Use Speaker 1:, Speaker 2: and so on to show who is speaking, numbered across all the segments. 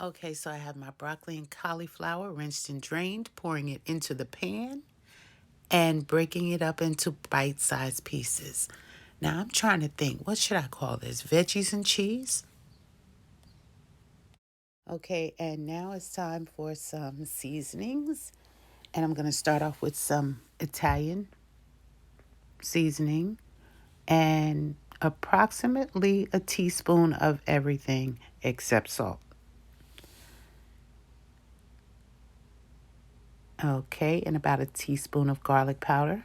Speaker 1: Okay, so I have my broccoli and cauliflower rinsed and drained, pouring it into the pan and breaking it up into bite-sized pieces. Now I'm trying to think, what should I call this? Veggies and cheese? Okay, and now it's time for some seasonings. And I'm going to start off with some Italian seasoning and approximately a teaspoon of everything except salt. Okay, and about a teaspoon of garlic powder.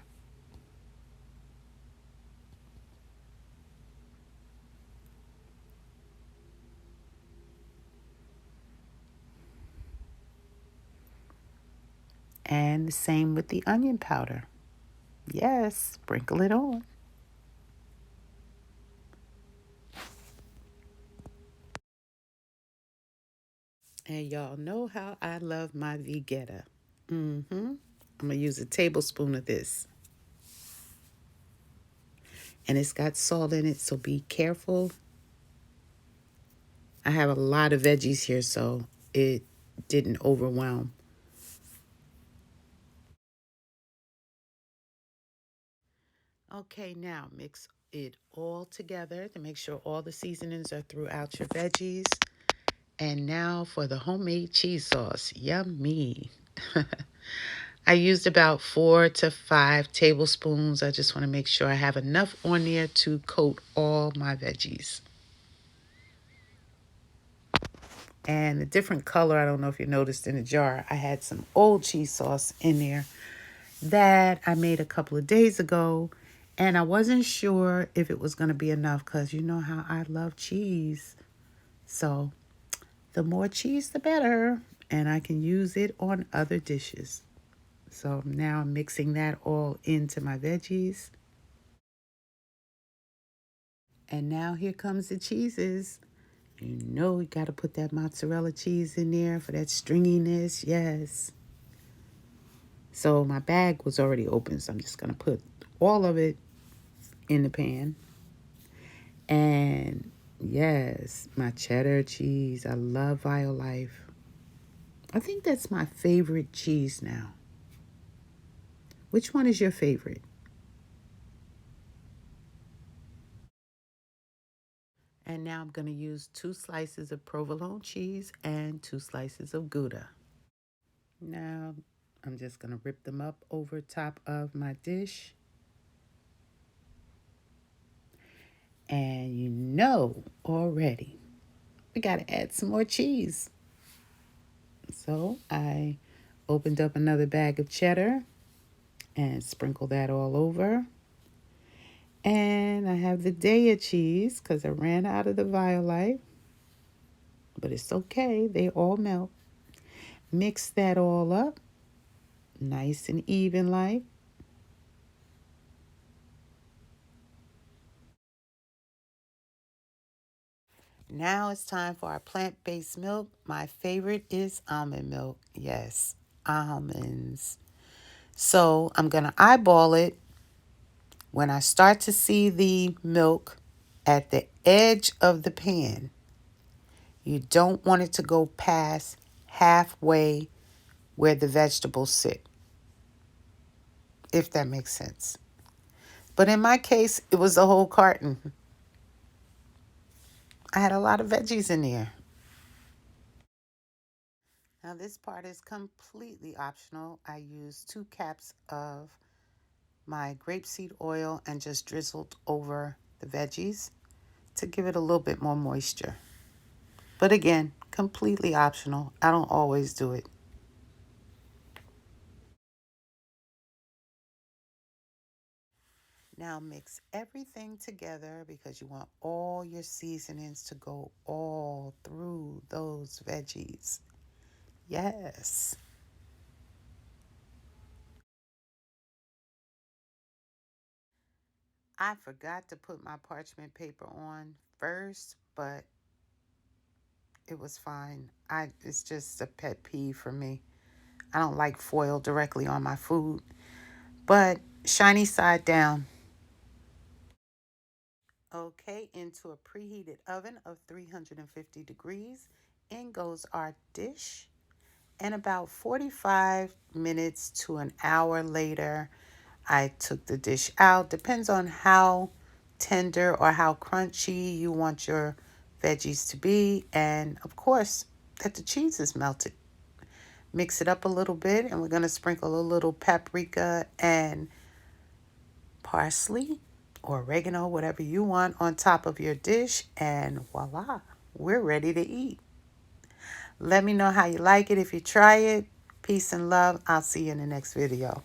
Speaker 1: And the same with the onion powder. Yes, sprinkle it on. And y'all know how I love my vegetta. I'm going to use a tablespoon of this. And it's got salt in it, so be careful. I have a lot of veggies here, so it didn't overwhelm. Okay, now mix it all together to make sure all the seasonings are throughout your veggies. And now for the homemade cheese sauce. Yummy. I used about 4 to 5 tablespoons. I just want to make sure I have enough on there to coat all my veggies. And the different color, I don't know if you noticed in the jar, I had some old cheese sauce in there that I made a couple of days ago. And I wasn't sure if it was going to be enough because you know how I love cheese. So the more cheese, the better. And I can use it on other dishes. So now I'm mixing that all into my veggies. And now here comes the cheeses. You know we got to put that mozzarella cheese in there for that stringiness. Yes. So my bag was already open, so I'm just going to put all of it in the pan. And yes, my cheddar cheese. I love Violife. I think that's my favorite cheese now. Which one is your favorite? And now I'm going to use 2 slices of provolone cheese and 2 slices of Gouda. Now I'm just going to rip them up over top of my dish. And you know already, we got to add some more cheese. So I opened up another bag of cheddar and sprinkle that all over. And I have the Daya cheese because I ran out of the Violite. But it's okay, they all melt. Mix that all up, nice and even like. Now it's time for our plant-based milk. My favorite is almond milk. Yes, almonds. So I'm going to eyeball it. When I start to see the milk at the edge of the pan, you don't want it to go past halfway where the vegetables sit, if that makes sense. But in my case, it was the whole carton. I had a lot of veggies in there. Now, this part is completely optional. I used 2 cups of my grapeseed oil and just drizzled over the veggies to give it a little bit more moisture. But again, completely optional. I don't always do it. Now mix everything together because you want all your seasonings to go all through those veggies. Yes. I forgot to put my parchment paper on first, but it was fine. It's just a pet peeve for me. I don't like foil directly on my food, but shiny side down. Okay, into a preheated oven of 350 degrees in goes our dish. And about 45 minutes to an hour later, I took the dish out. Depends on how tender or how crunchy you want your veggies to be. And of course, that the cheese is melted. Mix it up a little bit, and we're going to sprinkle a little paprika and parsley or oregano, whatever you want, on top of your dish. And voila, we're ready to eat. Let me know how you like it if you try it. Peace and love. I'll see you in the next video.